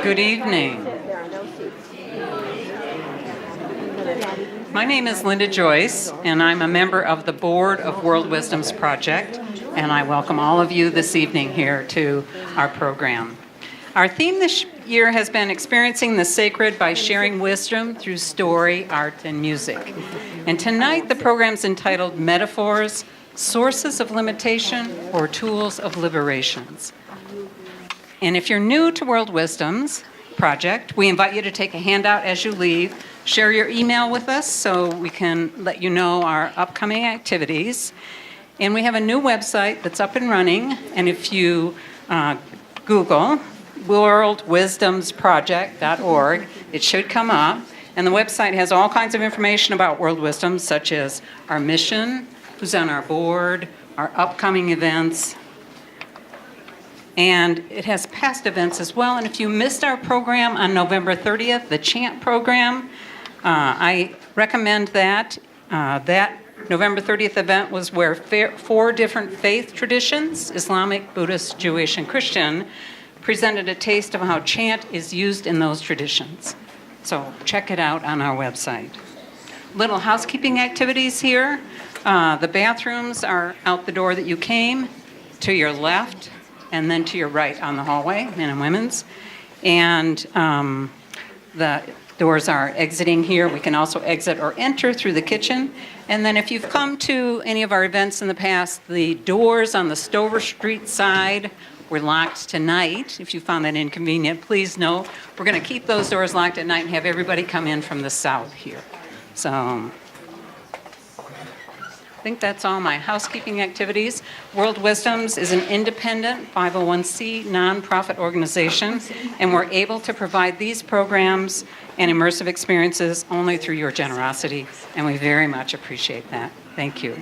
Good evening. My name is Linda Joyce, and I'm a member of the board of World Wisdom's Project, and I welcome all of you this evening here to our program. Our theme this year has been experiencing the sacred by sharing wisdom through story, art, and music. And tonight the program's entitled Metaphors, Sources of Limitation or Tools of Liberations. And if you're new to World Wisdom's Project, we invite you to take a handout as you leave. Share your email with us so we can let you know our upcoming activities. And we have a new website that's up and running. And if you Google worldwisdomsproject.org, it should come up. And the website has all kinds of information about World Wisdom, such as our mission, who's on our board, our upcoming events, and it has past events as well. And if you missed our program on November 30th, the chant program, I recommend that. That November 30th event was where 4 different faith traditions, Islamic, Buddhist, Jewish, and Christian, presented a taste of how chant is used in those traditions. So check it out on our website. Little housekeeping activities here. The bathrooms are out the door that you came, to your left, and then to your right on the hallway, men and women's. And the doors are exiting here. We can also exit or enter through the kitchen. And then if you've come to any of our events in the past, the doors on the Stover Street side were locked tonight. If you found that inconvenient, please know we're going to keep those doors locked at night and have everybody come in from the south here. So I think that's all my housekeeping activities. World Wisdoms is an independent 501c nonprofit organization, and we're able to provide these programs and immersive experiences only through your generosity, and we very much appreciate that. Thank you.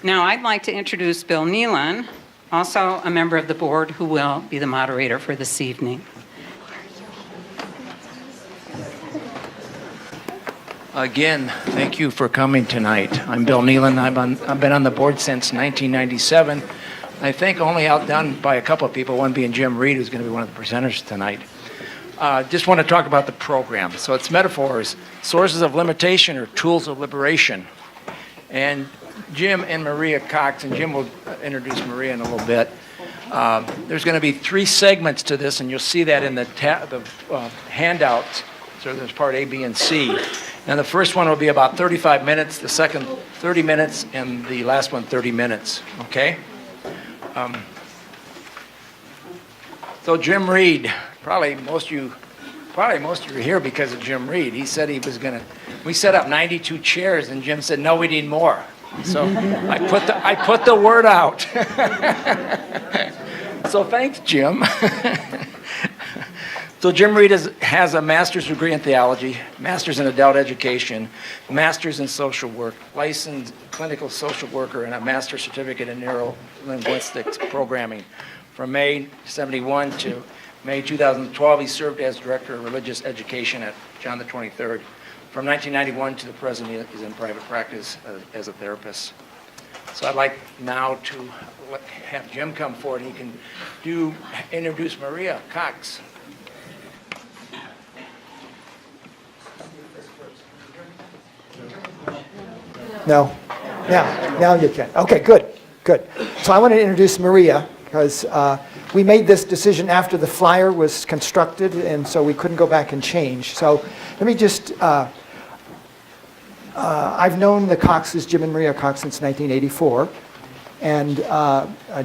Now I'd like to introduce Bill Nealon, also a member of the board who will be the moderator for this evening. Again, thank you for coming tonight. I'm Bill Nealon. I've been on the board since 1997. I think only outdone by a couple of people, one being Jim Reed, who's going to be one of the presenters tonight. Just want to talk about the program. So it's Metaphors, Sources of Limitation or Tools of Liberation. And Jim and Maria Cox, and Jim will introduce Maria in a little bit. There's going to be 3 segments to this, and you'll see that in the handouts. So there's part A, B, and C. And the first one will be about 35 minutes, the second 30 minutes, and the last one 30 minutes, okay? So Jim Reed, probably most of you are here because of Jim Reed. He said he was gonna, we set up 92 chairs, and Jim said, no, we need more. So I put the word out. So thanks, Jim. So Jim Reed has a master's degree in theology, master's in adult education, master's in social work, licensed clinical social worker, and a master's certificate in neuro-linguistics programming. From May 71 to May 2012, he served as director of religious education at John the 23rd. From 1991 to the present, he's in private practice as a therapist. So I'd like now to have Jim come forward. He can introduce Maria Cox. No. Now you can. Okay, good. So I want to introduce Maria because we made this decision after the flyer was constructed, and so we couldn't go back and change. So let me just, I've known the Coxes, Jim and Maria Cox, since 1984, and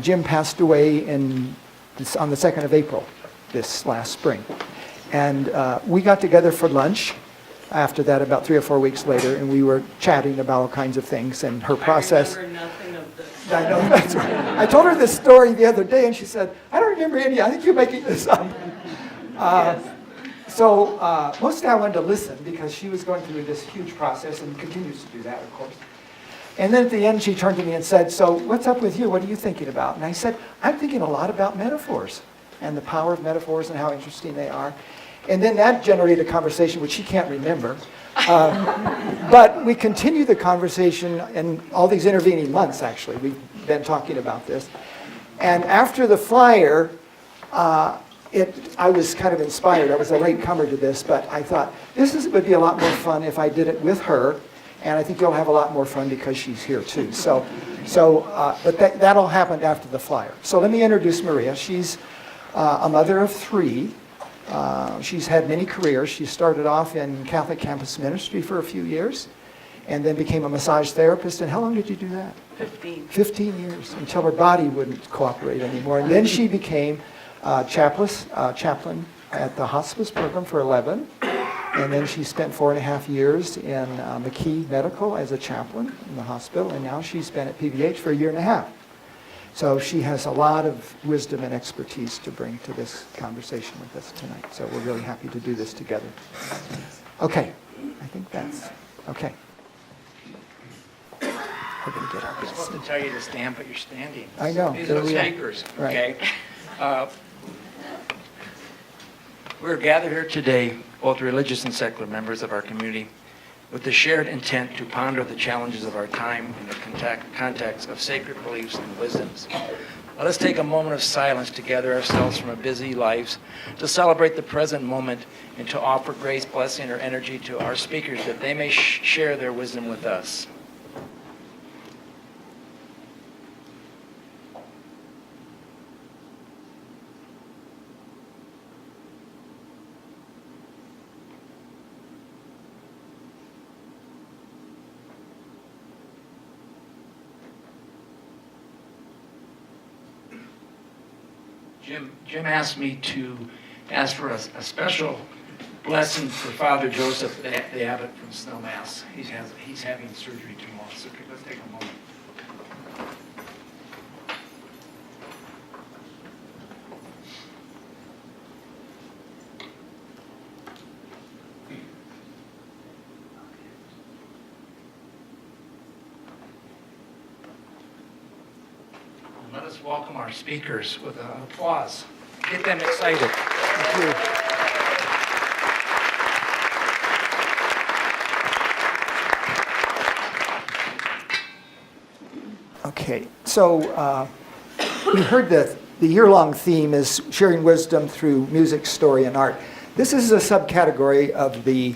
Jim passed away on the 2nd of April this last spring. And we got together for lunch after that, about 3 or 4 weeks later, and we were chatting about all kinds of things and her process. I remember nothing of this. I know, that's right. I told her this story the other day, and she said, I don't remember any. I think you're making this up. Yes. So mostly I wanted to listen because she was going through this huge process and continues to do that, of course. And then at the end, she turned to me and said, so what's up with you? What are you thinking about? And I said, I'm thinking a lot about metaphors and the power of metaphors and how interesting they are. And then that generated a conversation which she can't remember. But we continued the conversation in all these intervening months, actually. We've been talking about this. And after the flyer, I was kind of inspired. I was a late comer to this, but I thought would be a lot more fun if I did it with her, and I think you'll have a lot more fun because she's here too. But that'll happen after the flyer. So let me introduce Maria. She's a mother of 3. She's had many careers. She started off in Catholic campus ministry for a few years, and then became a massage therapist. And how long did you do that? 15. 15 years, until her body wouldn't cooperate anymore. And then she became chaplain at the hospice program for 11. And then she spent 4.5 years in McKee Medical as a chaplain in the hospital. And now she's been at PBH for 1.5 years. So she has a lot of wisdom and expertise to bring to this conversation with us tonight. So we're really happy to do this together. Okay, I think that's okay. We're going to get our I'm supposed to tell you to stand, but you're standing. I know. These are the speakers, Right. okay? We're gathered here today, both religious and secular members of our community, with the shared intent to ponder the challenges of our time in the context of sacred beliefs and wisdoms. Let us take a moment of silence to gather ourselves from our busy lives, to celebrate the present moment, and to offer grace, blessing, or energy to our speakers that they may share their wisdom with us. Jim asked me to ask for a special blessing for Father Joseph, the abbot from Snowmass. He's having surgery tomorrow, so let's take a moment. Let us welcome our speakers with an applause. Get them excited. Thank you. Okay, so we heard that the year-long theme is sharing wisdom through music, story, and art. This is a subcategory of the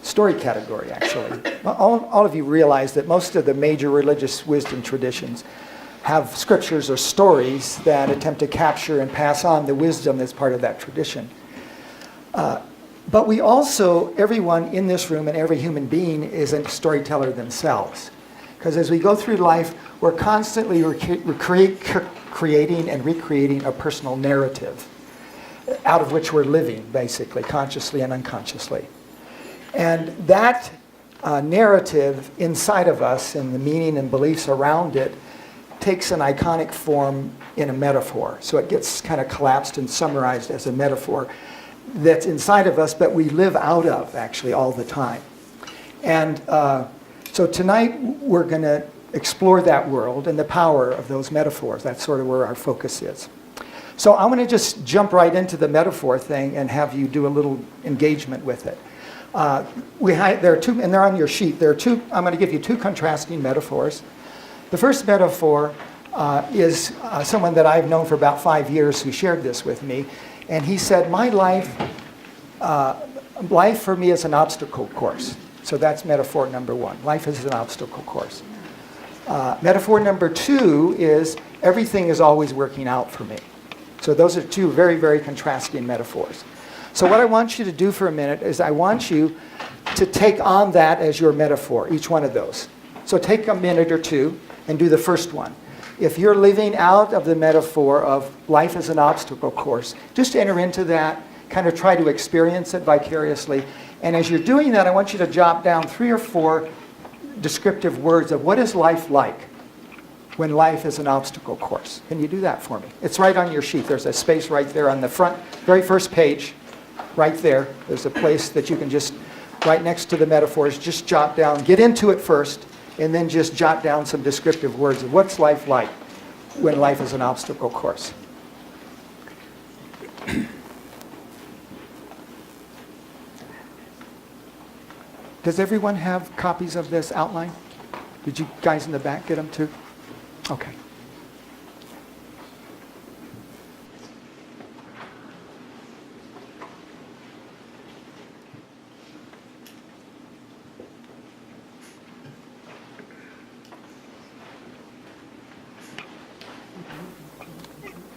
story category, actually. All of you realize that most of the major religious wisdom traditions have scriptures or stories that attempt to capture and pass on the wisdom that's part of that tradition. But we also, everyone in this room and every human being is a storyteller themselves. Because as we go through life, we're constantly creating and recreating a personal narrative out of which we're living, basically, consciously and unconsciously. And that narrative inside of us and the meaning and beliefs around it takes an iconic form in a metaphor. So it gets kind of collapsed and summarized as a metaphor that's inside of us, but we live out of, actually, all the time. And so tonight, we're going to explore that world and the power of those metaphors. That's sort of where our focus is. So I want to just jump right into the metaphor thing and have you do a little engagement with it. There are 2, and they're on your sheet. There are 2, I'm going to give you 2 contrasting metaphors. The first metaphor is someone that I've known for about 5 years who shared this with me. And he said, my life for me is an obstacle course. So that's metaphor number 1. Life is an obstacle course. Metaphor number 2 is everything is always working out for me. So those are 2 very, very contrasting metaphors. So what I want you to do for a minute is I want you to take on that as your metaphor, each one of those. So take a minute or 2 and do the first one. If you're living out of the metaphor of life as an obstacle course, just enter into that, kind of try to experience it vicariously. And as you're doing that, I want you to jot down 3 or 4 descriptive words of what is life like when life is an obstacle course. Can you do that for me? It's right on your sheet. There's a space right there on the front, very first page, right there. There's a place that you can just, right next to the metaphors, just jot down, get into it first, and then just jot down some descriptive words of what's life like when life is an obstacle course. Does everyone have copies of this outline? Did you guys in the back get them too? Okay.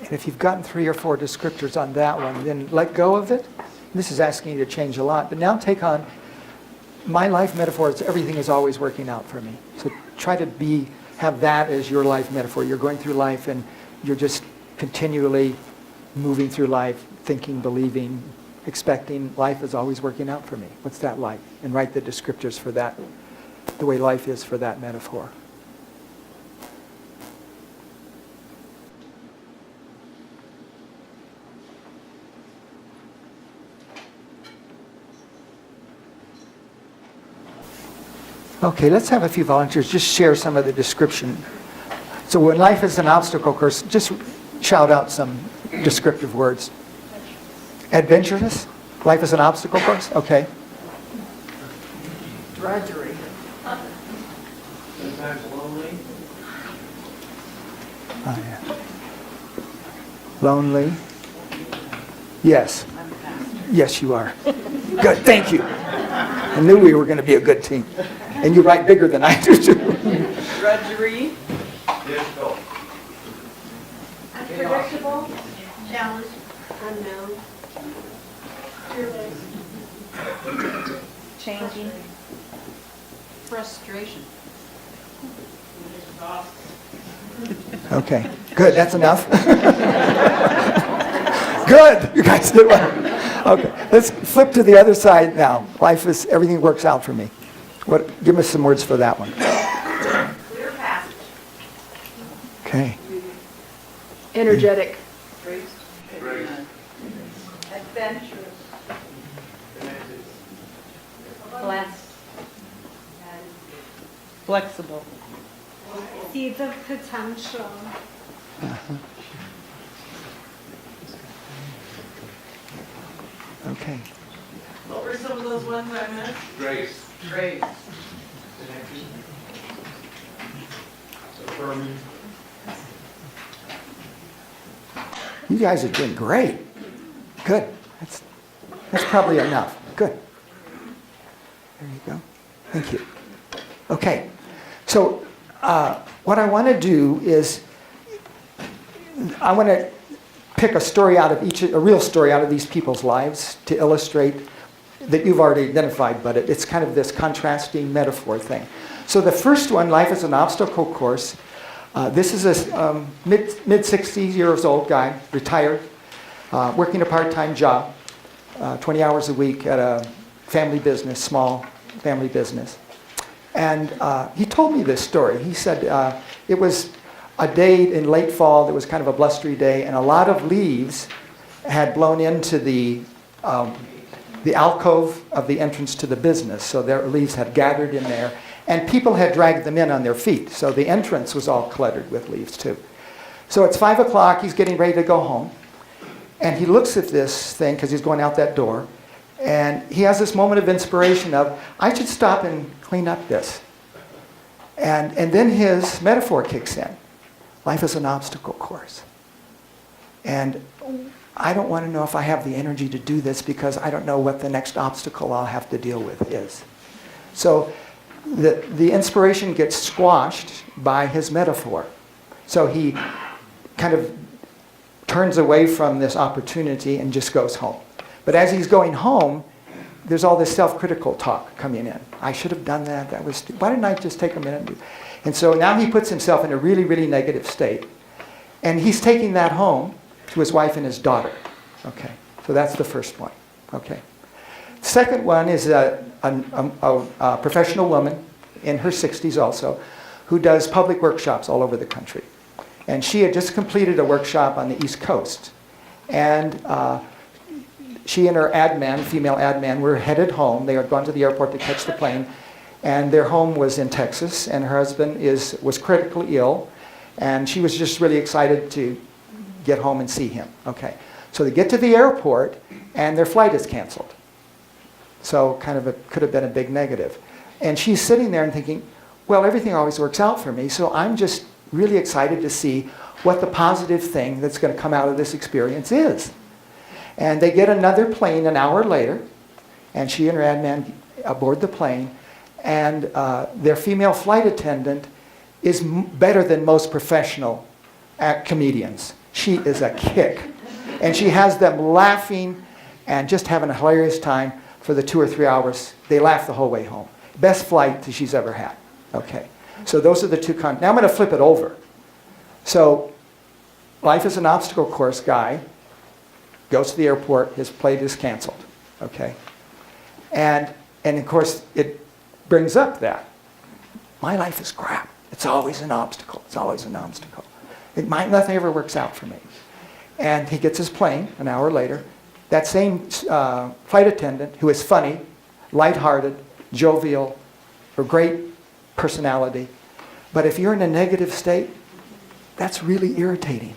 And if you've gotten 3 or 4 descriptors on that one, then let go of it. This is asking you to change a lot. But now take on my life metaphor is everything is always working out for me. So try to have that as your life metaphor. You're going through life and you're just continually moving through life, thinking, believing, expecting life is always working out for me. What's that like? And write the descriptors for that, the way life is for that metaphor. Okay, let's have a few volunteers just share some of the description. So when life is an obstacle course, just shout out some descriptive words. Adventurous? Life is an obstacle course? Okay. Drudgery. Sometimes lonely. Oh, yeah. Lonely? Yes. Yes, you are. Good, thank you. I knew we were going to be a good team. And you write bigger than I do, too. Drudgery. Difficult. Unpredictable, challenge, unknown, fearless, Changing. frustration. Okay, good, that's enough. Good, you guys did well. Okay, let's flip to the other side now. Life is, everything works out for me. Give us some words for that one. Clear passage. Okay, Energetic. Adventurous. Blessed. Flexible. Seeds of potential. okay. What were some of those ones I missed? Grace. Grace. You guys are doing great. Good. That's probably enough. Good. There you go. Thank you. Okay. So what I want to do is I want to pick a story out of a real story out of these people's lives to illustrate that you've already identified, but it's kind of this contrasting metaphor thing. So the first one, life is an obstacle course. This is a mid-60s years old guy, retired, working a part-time job, 20 hours a week at a family business, small family business. And he told me this story. He said it was a day in late fall that was kind of a blustery day, and a lot of leaves had blown into the alcove of the entrance to the business. So their leaves had gathered in there, and people had dragged them in on their feet. So the entrance was all cluttered with leaves too. So it's 5 o'clock, he's getting ready to go home, and he looks at this thing because he's going out that door, and he has this moment of inspiration of, I should stop and clean up this. And then his metaphor kicks in. Life is an obstacle course. And I don't want to know if I have the energy to do this because I don't know what the next obstacle I'll have to deal with is. So the inspiration gets squashed by his metaphor. So he kind of turns away from this opportunity and just goes home. But as he's going home, there's all this self-critical talk coming in. I should have done that. Why didn't I just take a minute? And so now he puts himself in a really, really negative state. And he's taking that home to his wife and his daughter. Okay, so that's the first one. Okay. Second one is a professional woman in her 60s also, who does public workshops all over the country. And she had just completed a workshop on the East Coast. And she and her female ad man, were headed home. They had gone to the airport to catch the plane. And their home was in Texas, and her husband was critically ill. And she was just really excited to get home and see him. Okay. So they get to the airport, and their flight is canceled. So could have been a big negative. And she's sitting there and thinking, well, everything always works out for me, so I'm just really excited to see what the positive thing that's going to come out of this experience is. And they get another plane an hour later, and she and her ad man aboard the plane, and their female flight attendant is better than most professional comedians. She is a kick. And she has them laughing and just having a hilarious time for the 2 or 3 hours. They laugh the whole way home. Best flight that she's ever had. Okay. So those are the two now I'm going to flip it over. So life is an obstacle course guy goes to the airport, his flight is canceled. Okay. And of course it brings up that my life is crap. It's always an obstacle. It's always an obstacle. Nothing ever works out for me. And he gets his plane an hour later. That same flight attendant, who is funny, lighthearted, jovial, a great personality. But if you're in a negative state, that's really irritating,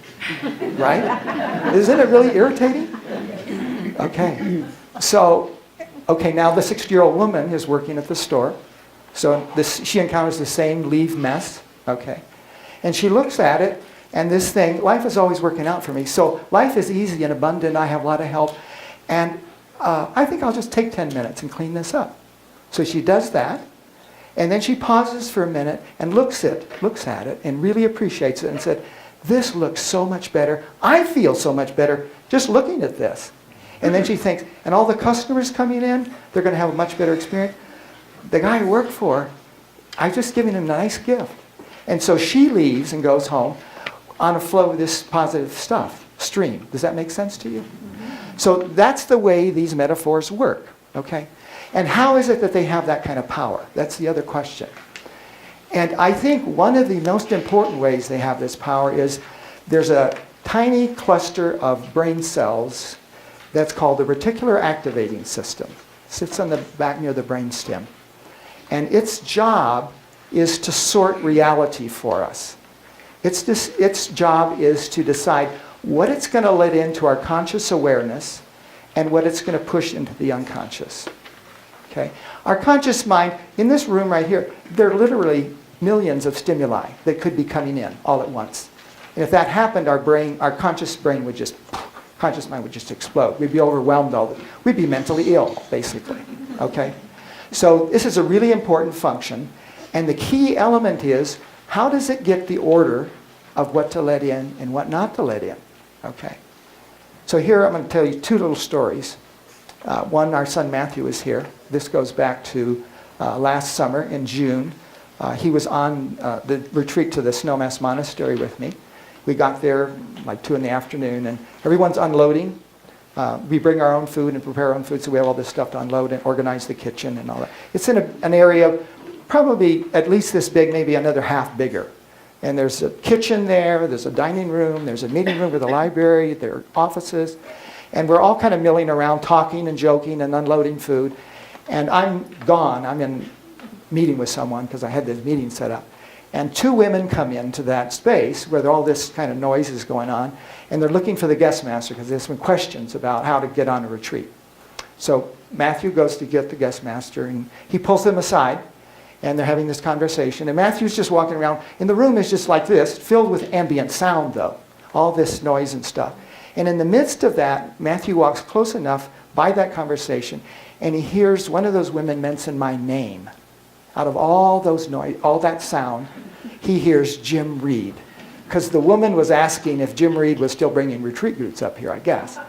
right? Isn't it really irritating? Okay. So, now the 60-year-old woman is working at the store. So she encounters the same leave mess. Okay. And she looks at it, and this thing, life is always working out for me. So life is easy and abundant. I have a lot of help. And I think I'll just take 10 minutes and clean this up. So she does that. And then she pauses for a minute and looks at it and really appreciates it and said, this looks so much better. I feel so much better just looking at this. And then she thinks, and all the customers coming in, they're going to have a much better experience. The guy I work for, I've just given him a nice gift. And so she leaves and goes home on a flow of this positive stuff, stream. Does that make sense to you? So that's the way these metaphors work, okay? And how is it that they have that kind of power? That's the other question. And I think one of the most important ways they have this power is there's a tiny cluster of brain cells that's called the reticular activating system. It sits on the back near the brainstem. And its job is to sort reality for us. Its job is to decide what it's going to let into our conscious awareness and what it's going to push into the unconscious. Okay? Our conscious mind, in this room right here, there are literally millions of stimuli that could be coming in all at once. And if that happened, our conscious mind would just explode. We'd be overwhelmed we'd be mentally ill, basically. Okay? So this is a really important function. And the key element is, how does it get the order of what to let in and what not to let in? Okay. So here I'm going to tell you 2 little stories. One, our son Matthew is here. This goes back to last summer in June. He was on the retreat to the Snowmass Monastery with me. We got there like 2 in the afternoon, and everyone's unloading. We bring our own food and prepare our own food, so we have all this stuff to unload and organize the kitchen and all that. It's in an area probably at least this big, maybe another half bigger. And there's a kitchen there, there's a dining room, there's a meeting room with a library, there are offices. And we're all kind of milling around, talking and joking and unloading food. And I'm gone. I'm in meeting with someone because I had this meeting set up. And 2 women come into that space where all this kind of noise is going on. And they're looking for the guest master because there's some questions about how to get on a retreat. So Matthew goes to get the guest master, and he pulls them aside. And they're having this conversation. And Matthew's just walking around. And the room is just like this, filled with ambient sound, though. All this noise and stuff. And in the midst of that, Matthew walks close enough by that conversation, and he hears one of those women mention my name. Out of all those noise, all that sound, he hears Jim Reed. Because the woman was asking if Jim Reed was still bringing retreat groups up here, I guess.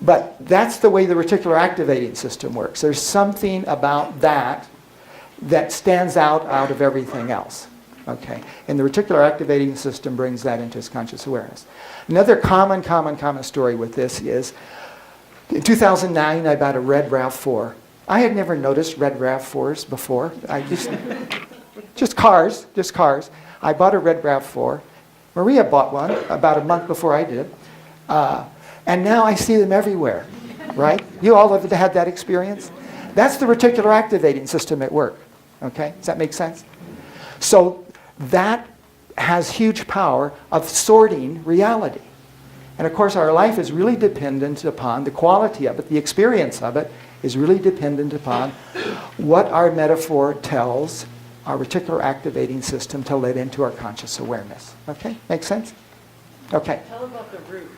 But that's the way the reticular activating system works. There's something about that stands out of everything else. Okay? And the reticular activating system brings that into his conscious awareness. Another common story with this is, in 2009, I bought a red RAV4. I had never noticed red RAV4s before. Just cars. I bought a red RAV4. Maria bought one about a month before I did. And now I see them everywhere, right? You all have had that experience? That's the reticular activating system at work. Okay? Does that make sense? So that has huge power of sorting reality. And of course, our life is really dependent upon the quality of it, the experience of it is really dependent upon what our metaphor tells our reticular activating system to let into our conscious awareness. Okay? Make sense? Okay. Tell about the roof,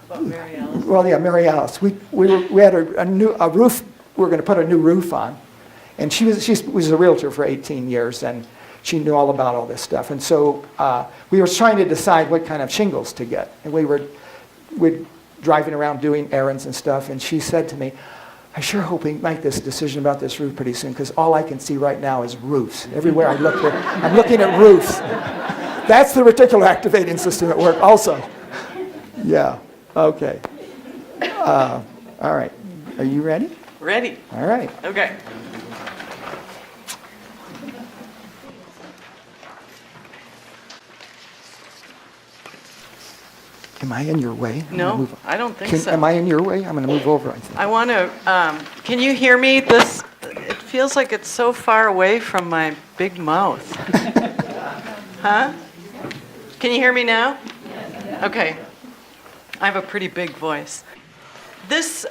about Mary Alice. Well, yeah, Mary Alice. We had a roof. We were going to put a new roof on, and she was a realtor for 18 years, and she knew all about all this stuff. And so we were trying to decide what kind of shingles to get. And we're driving around doing errands and stuff, and she said to me, I sure hope we make this decision about this roof pretty soon, because all I can see right now is roofs. Everywhere I look, I'm looking at roofs. That's the reticular activating system at work also. Yeah, okay. All right, are you ready? Ready? All right. Okay. Am I in your way? I'm gonna No, move- I don't think so. Am I in your way? I'm going to move over, I think. I want to, can you hear me? It feels like it's so far away from my big mouth. Huh? Can you hear me now? Okay. I have a pretty big voice. This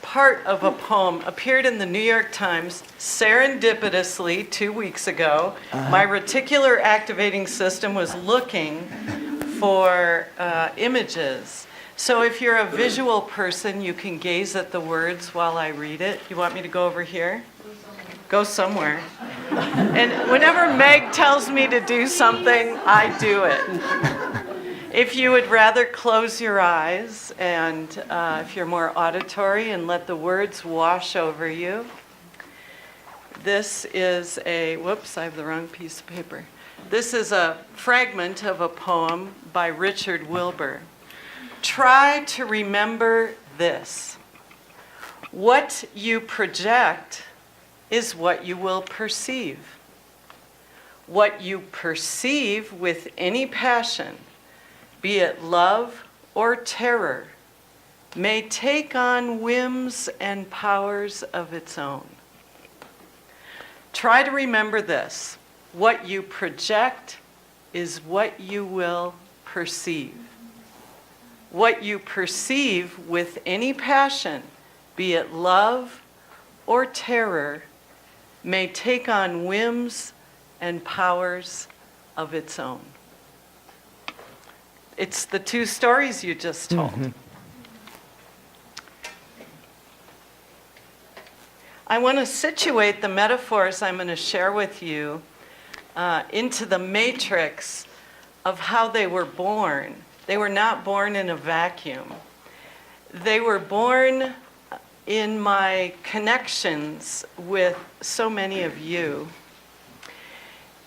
part of a poem appeared in the New York Times serendipitously 2 weeks ago. My reticular activating system was looking for images. So if you're a visual person, you can gaze at the words while I read it. You want me to go over here? Go somewhere. And whenever Meg tells me to do something, I do it. If you would rather close your eyes, and if you're more auditory, and let the words wash over you. This is whoops, I have the wrong piece of paper. This is a fragment of a poem by Richard Wilbur. Try to remember this. What you project is what you will perceive. What you perceive with any passion, be it love or terror, may take on whims and powers of its own. Try to remember this. What you project is what you will perceive. What you perceive with any passion, be it love or terror, may take on whims and powers of its own. It's the two stories you just told. Mm-hmm. I want to situate the metaphors I'm going to share with you into the matrix of how they were born. They were not born in a vacuum. They were born in my connections with so many of you.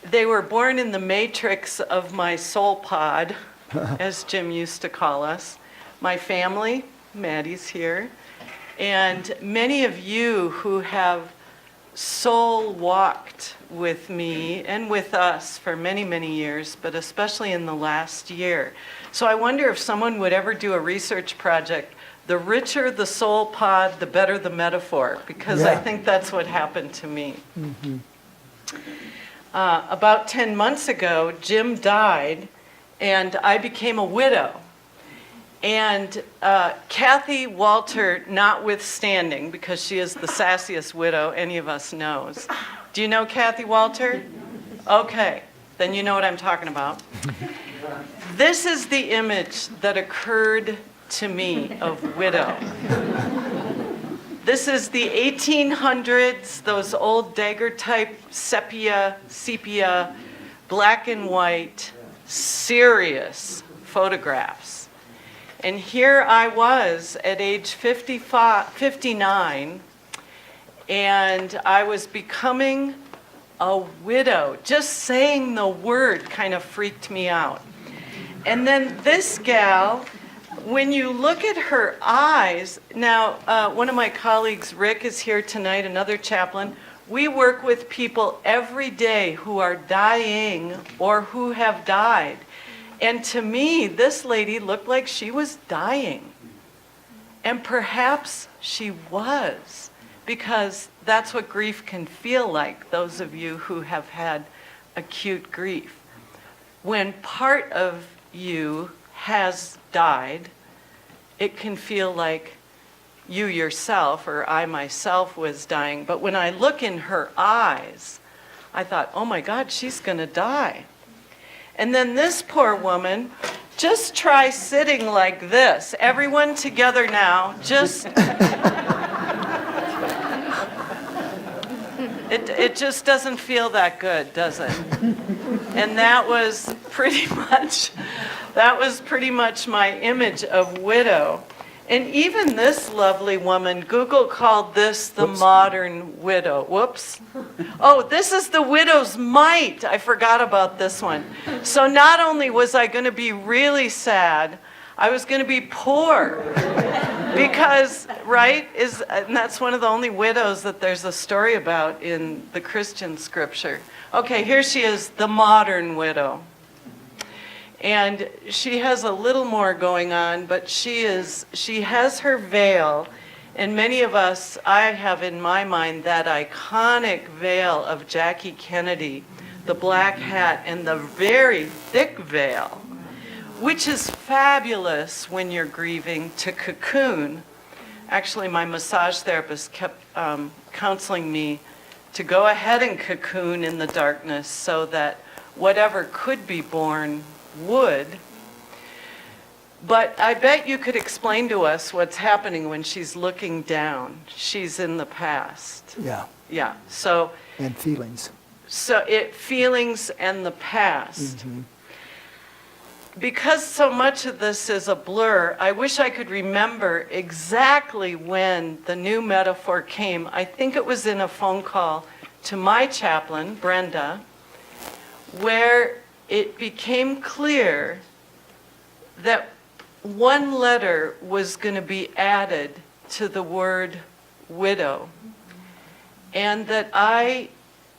They were born in the matrix of my soul pod, as Jim used to call us, my family, Maddie's here, and many of you who have soul walked with me and with us for many, many years, but especially in the last year. So I wonder if someone would ever do a research project. The richer the soul pod, the better the metaphor, because I think that's what happened to me. Mm-hmm. About 10 months ago, Jim died, and I became a widow. And Kathy Walter notwithstanding, because she is the sassiest widow any of us knows. Do you know Kathy Walter? Okay, then you know what I'm talking about. This is the image that occurred to me of widow. This is the 1800s, those old dagger-type sepia, black and white, serious photographs. And here I was at age 59, and I was becoming a widow. Just saying the word kind of freaked me out. And then this gal, when you look at her eyes, now one of my colleagues, Rick, is here tonight, another chaplain. We work with people every day who are dying or who have died. And to me, this lady looked like she was dying. And perhaps she was, because that's what grief can feel like, those of you who have had acute grief. When part of you has died, it can feel like you yourself or I myself was dying. But when I look in her eyes, I thought, oh my God, she's going to die. And then this poor woman, just try sitting like this. Everyone together now, just It just doesn't feel that good, does it? And that was pretty much my image of widow. And even this lovely woman, Google called this the modern widow. Whoops. Oh, this is the widow's mite. I forgot about this one. So not only was I going to be really sad, I was going to be poor. Because, right, and that's one of the only widows that there's a story about in the Christian scripture. Okay, here she is, the modern widow. And she has a little more going on, but she has her veil, and many of us, I have in my mind that iconic veil of Jackie Kennedy, the black hat and the very thick veil, which is fabulous when you're grieving to cocoon. Actually, my massage therapist kept counseling me to go ahead and cocoon in the darkness so that whatever could be born would. But I bet you could explain to us what's happening when she's looking down. She's in the past. Yeah, Yeah. So and feelings. Feelings and the past. Because so much of this is a blur, I wish I could remember exactly when the new metaphor came. I think it was in a phone call to my chaplain, Brenda, where it became clear that one letter was going to be added to the word widow, and that I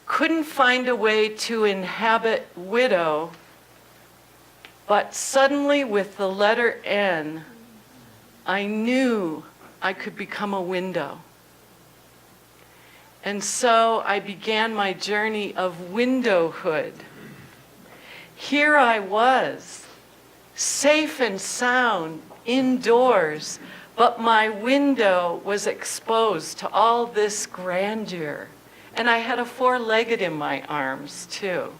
couldn't find a way to inhabit widow, but suddenly with the letter N, I knew I could become a window. And so I began my journey of windowhood. Here I was, safe and sound, indoors, but my window was exposed to all this grandeur. And I had a four-legged in my arms, too.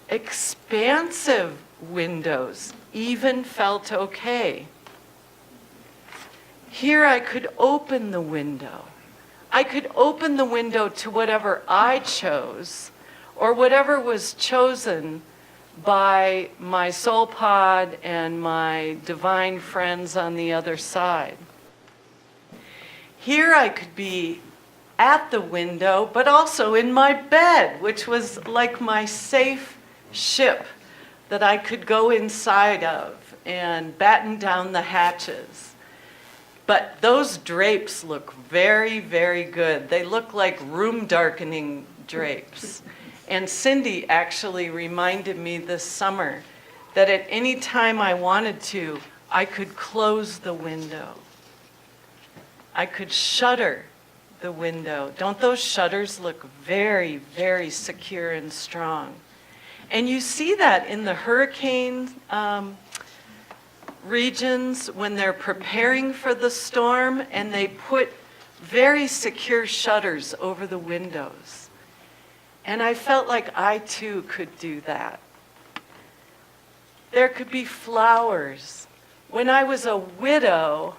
Expansive windows even felt okay. Here I could open the window. I could open the window to whatever I chose, or whatever was chosen by my soul pod and my divine friends on the other side. Here I could be at the window, but also in my bed, which was like my safe ship that I could go inside of and batten down the hatches. But those drapes look very, very good. They look like room darkening drapes. And Cindy actually reminded me this summer that at any time I wanted to, I could close the window. I could shutter the window. Don't those shutters look very, very secure and strong? And you see that in the hurricane regions when they're preparing for the storm, and they put very secure shutters over the windows. And I felt like I too could do that. There could be flowers. When I was a widow,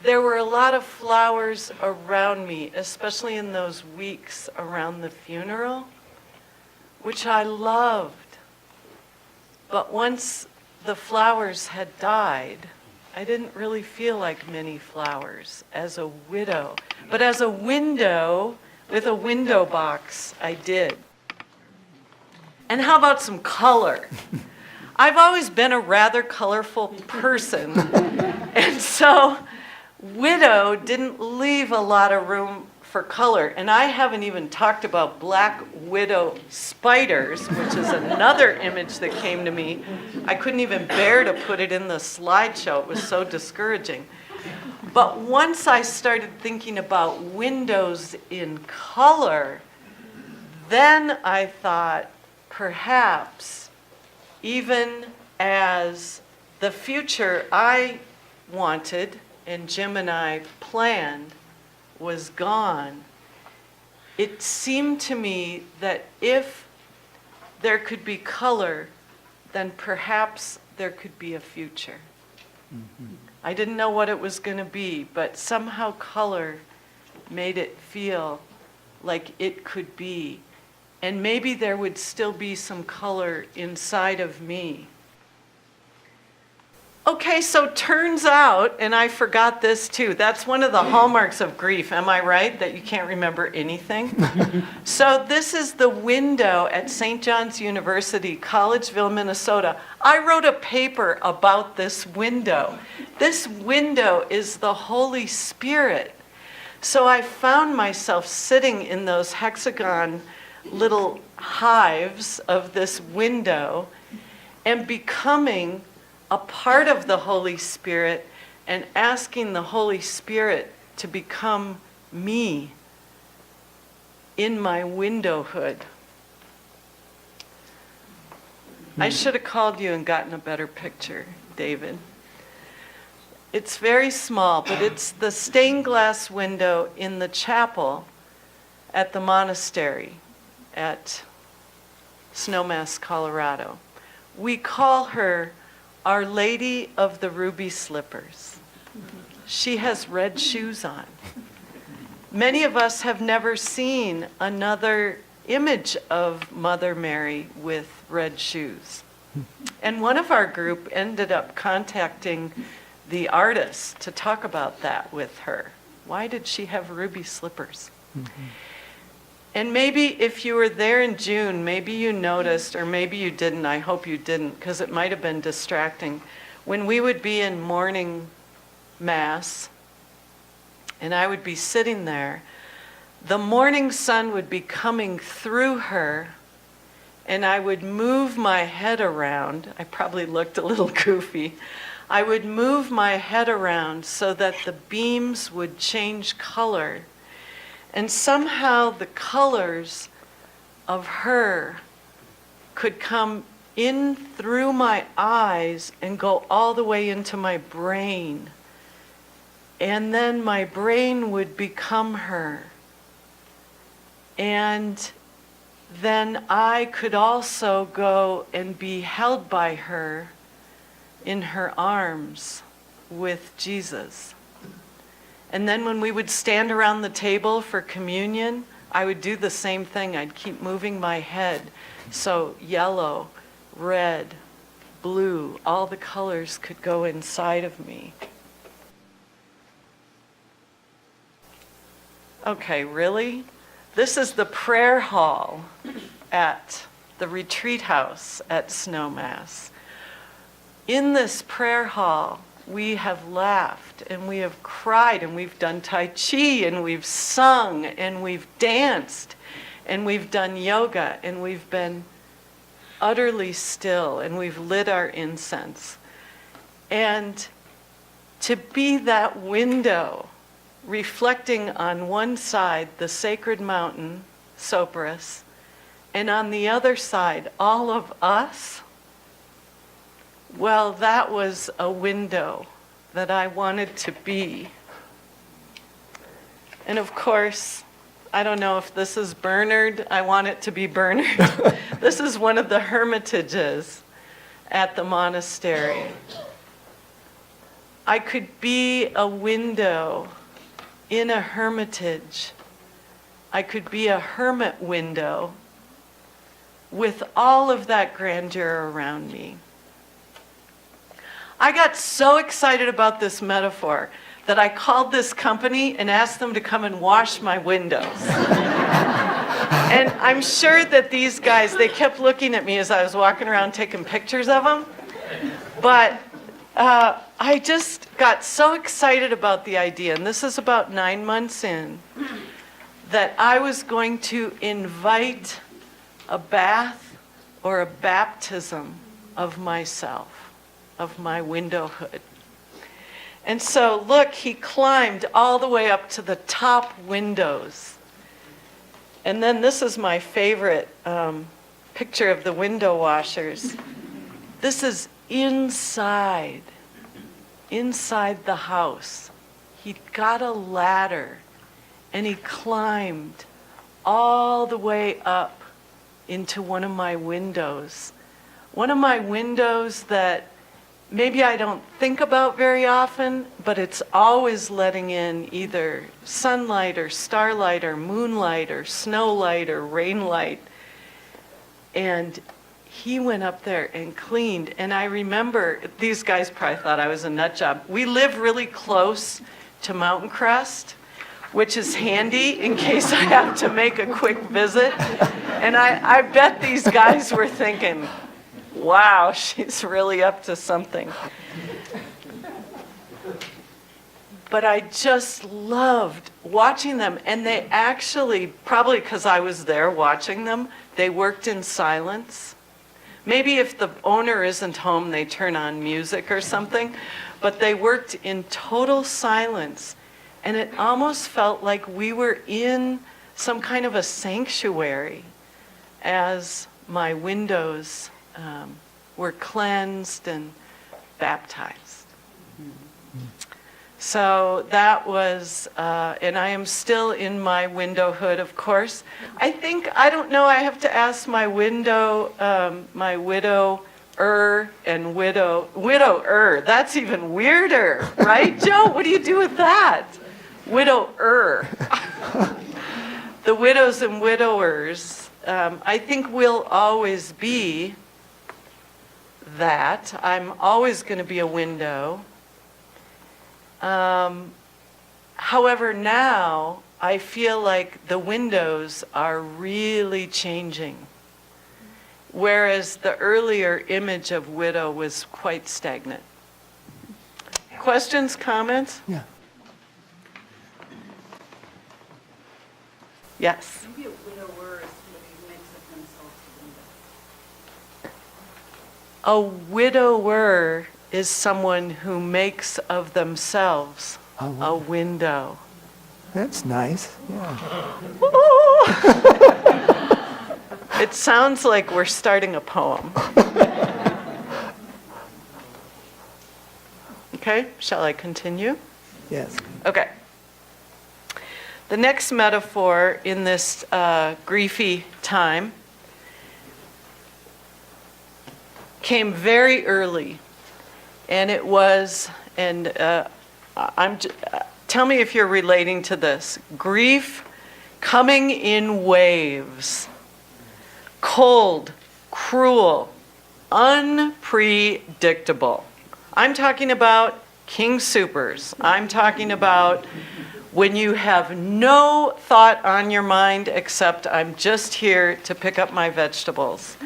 there were a lot of flowers around me, especially in those weeks around the funeral, which I loved. But once the flowers had died, I didn't really feel like many flowers as a widow. But as a window, with a window box, I did. And how about some color? I've always been a rather colorful person. And so widow didn't leave a lot of room for color. And I haven't even talked about black widow spiders, which is another image that came to me. I couldn't even bear to put it in the slideshow. It was so discouraging. But once I started thinking about windows in color, then I thought perhaps even as the future I wanted and Jim and I planned was gone, it seemed to me that if there could be color, then perhaps there could be a future. Mm-hmm. I didn't know what it was going to be, but somehow color made it feel like it could be. And maybe there would still be some color inside of me. Okay, so turns out, and I forgot this too, that's one of the hallmarks of grief, am I right? That you can't remember anything? So this is the window at St. John's University, Collegeville, Minnesota. I wrote a paper about this window. This window is the Holy Spirit. So I found myself sitting in those hexagon little hives of this window and becoming a part of the Holy Spirit and asking the Holy Spirit to become me in my windowhood. I should have called you and gotten a better picture, David. It's very small, but it's the stained glass window in the chapel at the monastery at Snowmass, Colorado. We call her Our Lady of the Ruby Slippers. She has red shoes on. Many of us have never seen another image of Mother Mary with red shoes. And one of our group ended up contacting the artist to talk about that with her. Why did she have ruby slippers? Mm-hmm. And maybe if you were there in June, maybe you noticed, or maybe you didn't, I hope you didn't, because it might have been distracting. When we would be in morning mass, and I would be sitting there, the morning sun would be coming through her, and I would move my head around. I probably looked a little goofy. I would move my head around so that the beams would change color. And somehow the colors of her could come in through my eyes and go all the way into my brain. And then my brain would become her. And then I could also go and be held by her in her arms with Jesus. And then when we would stand around the table for communion, I would do the same thing. I'd keep moving my head. So yellow, red, blue, all the colors could go inside of me. Okay, really? This is the prayer hall at the retreat house at Snowmass. In this prayer hall, we have laughed and we have cried and we've done Tai Chi and we've sung and we've danced and we've done yoga and we've been utterly still and we've lit our incense. And to be that window reflecting on one side the sacred mountain, Sopris, and on the other side all of us, well, that was a window that I wanted to be. And of course, I don't know if this is Bernard. I want it to be Bernard. This is one of the hermitages at the monastery. I could be a window in a hermitage. I could be a hermit window with all of that grandeur around me. I got so excited about this metaphor that I called this company and asked them to come and wash my windows. And I'm sure that these guys, they kept looking at me as I was walking around taking pictures of them. But I just got so excited about the idea, and this is about 9 months in, that I was going to invite a bath or a baptism of myself, of my windowhood. And so look, he climbed all the way up to the top windows. And then this is my favorite picture of the window washers. This is inside the house. He got a ladder and he climbed all the way up into one of my windows. One of my windows that maybe I don't think about very often, but it's always letting in either sunlight or starlight or moonlight or snowlight or rainlight. And he went up there and cleaned. And I remember, these guys probably thought I was a nut job. We live really close to Mountain Crest, which is handy in case I have to make a quick visit. And I bet these guys were thinking, wow, she's really up to something. But I just loved watching them. And they actually, probably because I was there watching them, they worked in silence. Maybe if the owner isn't home, they turn on music or something. But they worked in total silence. And it almost felt like we were in some kind of a sanctuary as my windows were cleansed and baptized. So that was, and I am still in my widowhood, of course. I don't know, I have to ask my widower and widower. That's even weirder, right, Joe? What do you do with that? Widower. The widows and widowers, I think will always be that. I'm always going to be a window. However, now I feel like the windows are really changing, whereas the earlier image of widow was quite stagnant. Questions, comments? Yeah. Yes. Maybe a widower is somebody who makes of themselves a window. A widower is someone who makes of themselves a window. That's nice, yeah. It sounds like we're starting a poem. Okay, shall I continue? Yes. Okay. The next metaphor in this griefy time came very early, and it was, tell me if you're relating to this. Grief coming in waves, cold, cruel, unpredictable. I'm talking about king supers. I'm talking about when you have no thought on your mind except I'm just here to pick up my vegetables.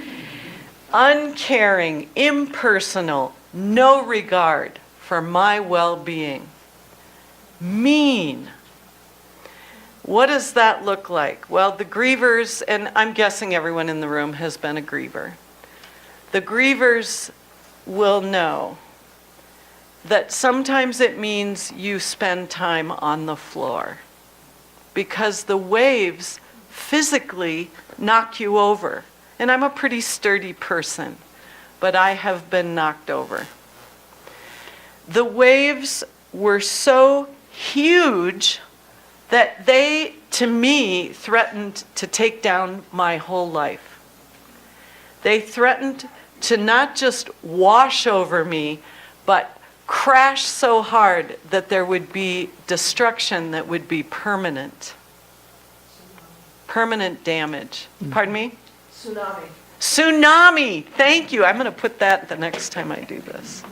Uncaring, impersonal, no regard for my well-being. Mean. What does that look like? Well, the grievers, and I'm guessing everyone in the room has been a griever. The grievers will know that sometimes it means you spend time on the floor because the waves physically knock you over. And I'm a pretty sturdy person, but I have been knocked over. The waves were so huge that they, to me, threatened to take down my whole life. They threatened to not just wash over me, but crash so hard that there would be destruction that would be permanent. Permanent damage. Pardon me? Tsunami. Tsunami! Thank you. I'm going to put that the next time I do this.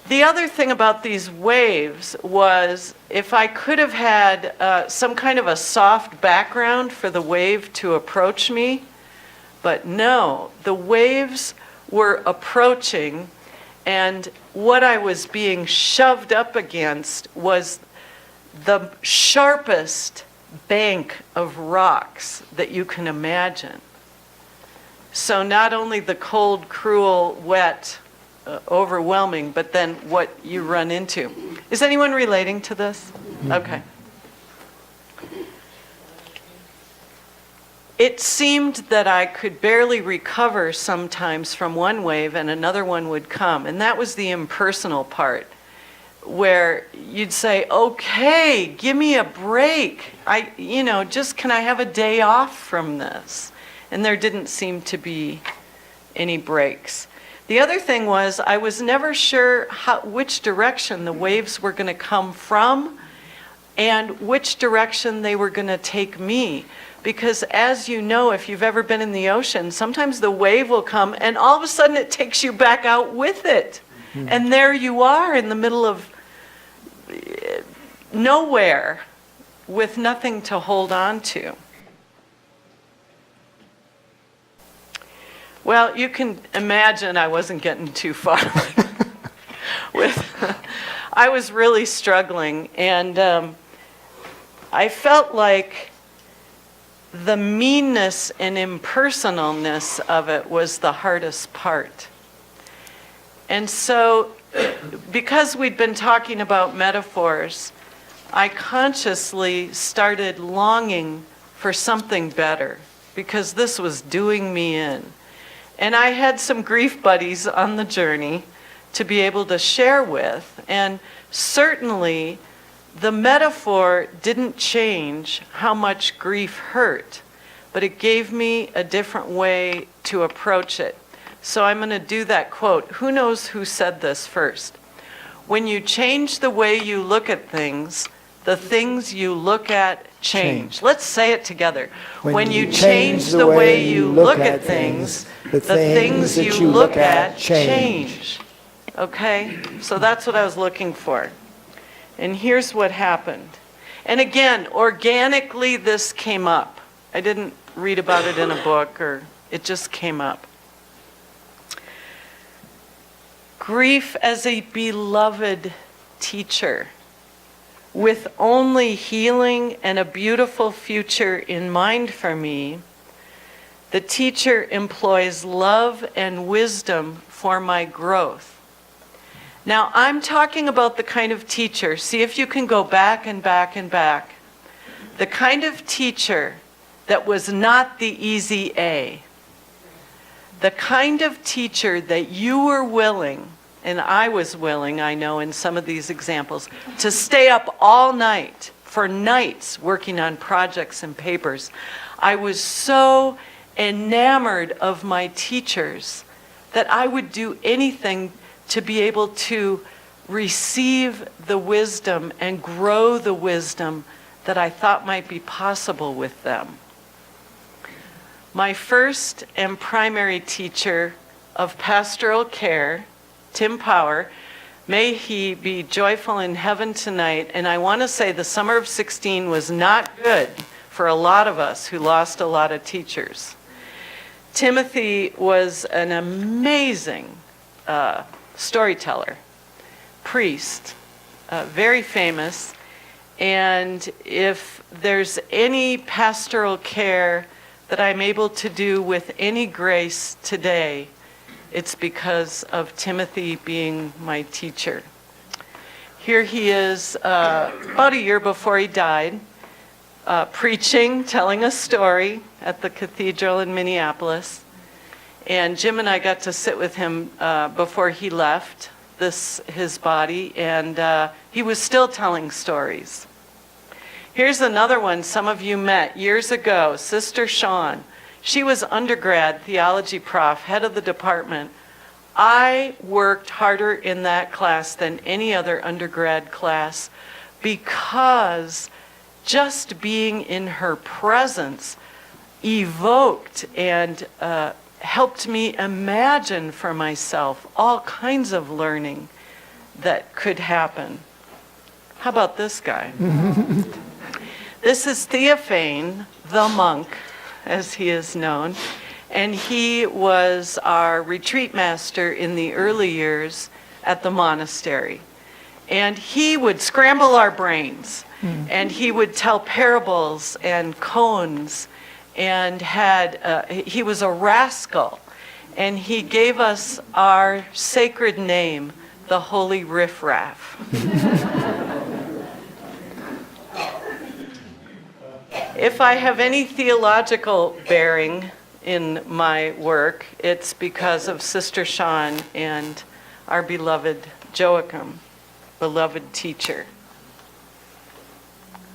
The other thing about these waves was if I could have had some kind of a soft background for the wave to approach me, but no, the waves were approaching, and what I was being shoved up against was the sharpest bank of rocks that you can imagine. So not only the cold, cruel, wet, overwhelming, but then what you run into. Is anyone relating to this? Okay. It seemed that I could barely recover sometimes from one wave and another one would come. And that was the impersonal part, where you'd say, okay, give me a break. Just can I have a day off from this? And there didn't seem to be any breaks. The other thing was I was never sure which direction the waves were going to come from and which direction they were going to take me. Because as you know, if you've ever been in the ocean, sometimes the wave will come and all of a sudden it takes you back out with it. And there you are in the middle of nowhere with nothing to hold on to. Well, you can imagine I wasn't getting too far. I was really struggling, and I felt like the meanness and impersonalness of it was the hardest part. And so, because we'd been talking about metaphors, I consciously started longing for something better, because this was doing me in. And I had some grief buddies on the journey to be able to share with, and certainly the metaphor didn't change how much grief hurt, but it gave me a different way to approach it. So I'm going to do that quote. Who knows who said this first? When you change the way you look at things, the things you look at change. Let's say it together. When you change the way you look at things, the things you look at change. Okay? So that's what I was looking for. And here's what happened. And again, organically this came up. I didn't read about it in a book, or it just came up. Grief as a beloved teacher, with only healing and a beautiful future in mind for me, the teacher employs love and wisdom for my growth. Now, I'm talking about the kind of teacher, see if you can go back and back and back, the kind of teacher that was not the easy A. The kind of teacher that you were willing, and I was willing, I know in some of these examples, to stay up all night, for nights, working on projects and papers. I was so enamored of my teachers that I would do anything to be able to receive the wisdom and grow the wisdom that I thought might be possible with them. My first and primary teacher of pastoral care, Tim Power, may he be joyful in heaven tonight. And I want to say the summer of 16 was not good for a lot of us who lost a lot of teachers. Timothy was an amazing storyteller, priest, very famous. And if there's any pastoral care that I'm able to do with any grace today, it's because of Timothy being my teacher. Here he is, about a year before he died, preaching, telling a story at the cathedral in Minneapolis. And Jim and I got to sit with him before he left his body, and he was still telling stories. Here's another one some of you met years ago, Sister Shawn. She was undergrad theology prof, head of the department. I worked harder in that class than any other undergrad class because just being in her presence evoked and helped me imagine for myself all kinds of learning that could happen. How about this guy? This is Theophane, the monk, as he is known, and he was our retreat master in the early years at the monastery. And he would scramble our brains, and he would tell parables and koans, and he was a rascal, and he gave us our sacred name, the Holy Riff Raff. If I have any theological bearing in my work, it's because of Sister Shawn and our beloved Joachim, beloved teacher.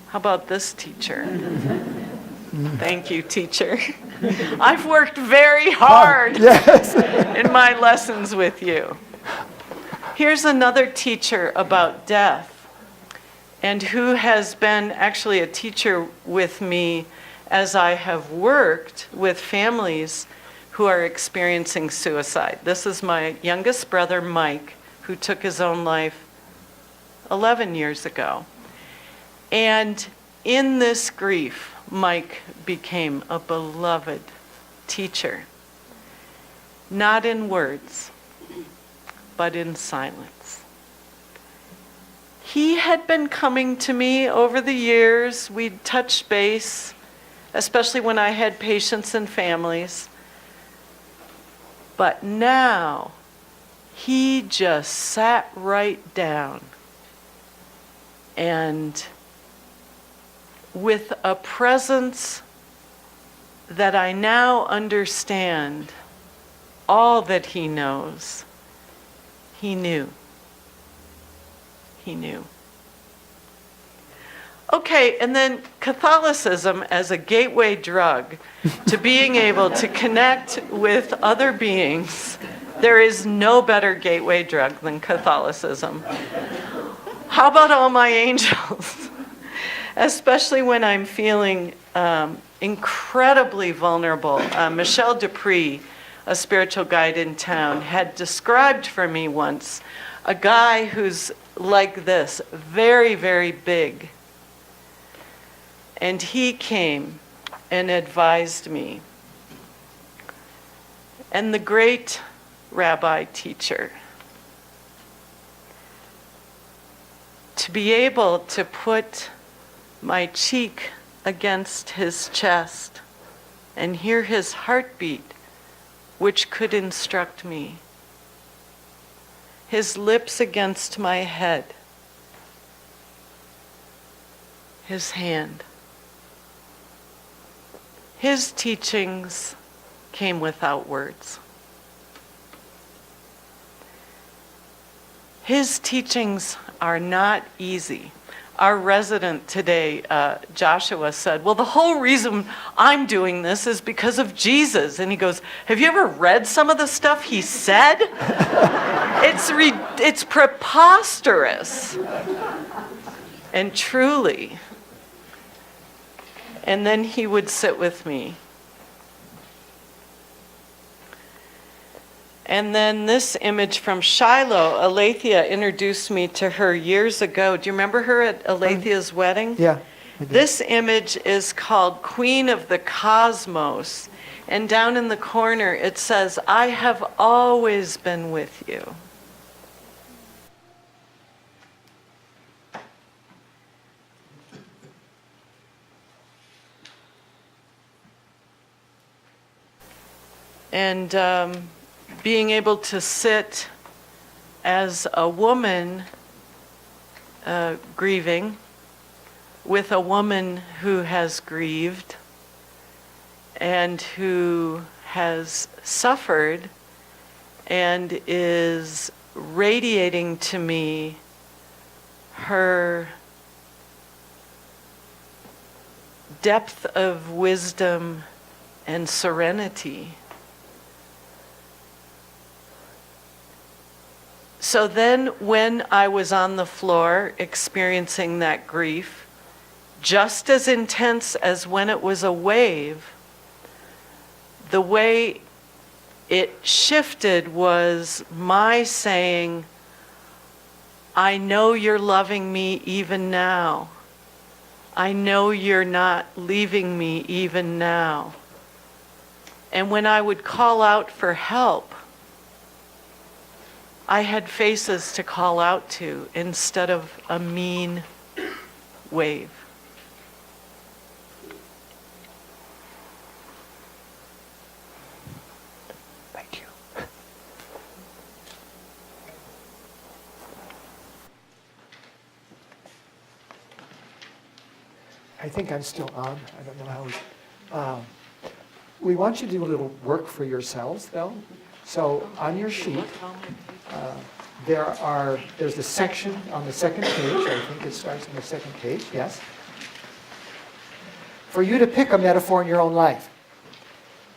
How about this teacher? Thank you, teacher. I've worked very hard Yes. in my lessons with you. Here's another teacher about death, and who has been actually a teacher with me as I have worked with families who are experiencing suicide. This is my youngest brother, Mike, who took his own life 11 years ago. And in this grief, Mike became a beloved teacher, not in words, but in silence. He had been coming to me over the years. We'd touched base, especially when I had patients and families. But now, he just sat right down and with a presence that I now understand all that he knows, he knew. He knew. Okay, and then Catholicism as a gateway drug to being able to connect with other beings. There is no better gateway drug than Catholicism. How about all my angels? Especially when I'm feeling incredibly vulnerable. Michelle Dupree, a spiritual guide in town, had described for me once a guy who's like this, very, very big. And he came and advised me. And the great rabbi teacher, to be able to put my cheek against his chest and hear his heartbeat, which could instruct me, his lips against my head, his hand. His teachings came without words. His teachings are not easy. Our resident today, Joshua, said, well, the whole reason I'm doing this is because of Jesus. And he goes, have you ever read some of the stuff he said? It's preposterous. And truly. And then he would sit with me. And then this image from Shiloh, Aletheia introduced me to her years ago. Do you remember her at Alethea's wedding? Yeah. I do. This image is called Queen of the Cosmos. And down in the corner it says, I have always been with you. And being able to sit as a woman grieving with a woman who has grieved and who has suffered and is radiating to me her depth of wisdom and serenity. So then when I was on the floor experiencing that grief, just as intense as when it was a wave, the way it shifted was my saying, I know you're loving me even now. I know you're not leaving me even now. And when I would call out for help, I had faces to call out to instead of a mean wave. Thank you. I think I'm still on. I don't know how. We want you to do a little work for yourselves, though. So on your sheet, there's a section on the second page. I think it starts on the second page, yes. for you to pick a metaphor in your own life.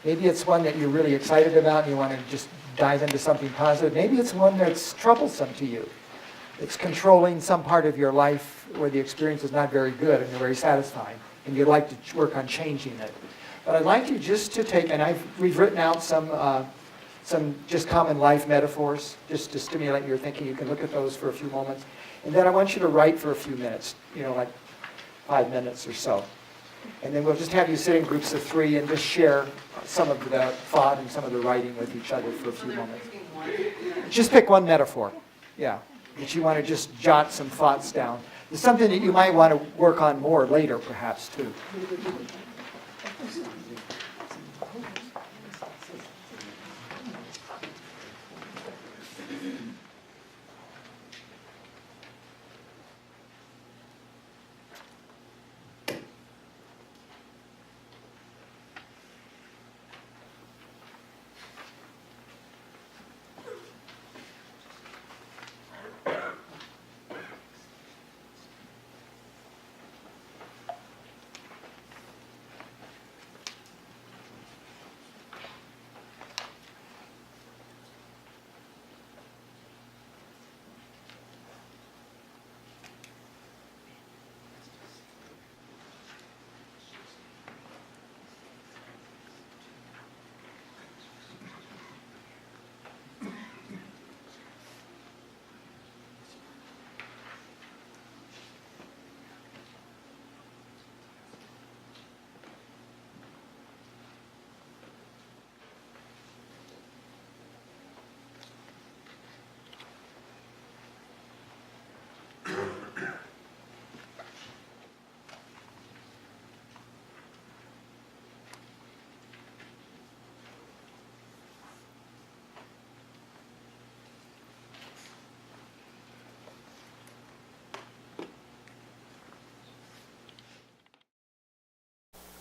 Maybe it's one that you're really excited about and you want to just dive into something positive. Maybe it's one that's troublesome to you. It's controlling some part of your life where the experience is not very good and you're very satisfying, and you'd like to work on changing it. But I'd like you just to take, and we've written out some just common life metaphors, just to stimulate your thinking. You can look at those for a few moments. And then I want you to write for a few minutes, like 5 minutes or so. And then we'll just have you sit in groups of 3 and just share some of the thought and some of the writing with each other for a few moments. Just pick one metaphor, yeah, that you want to just jot some thoughts down. It's something that you might want to work on more later, perhaps, too.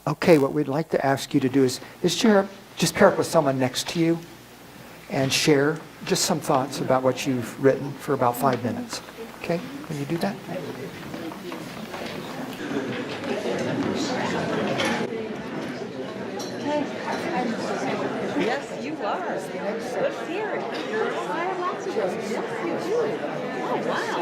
Okay, what we'd like to ask you to do is just pair up with someone next to you and share just some thoughts about what you've written for about 5 minutes. Okay, can you do that? Yes, you are. Good theory. I have lots of those. Yes, you do. Oh, wow.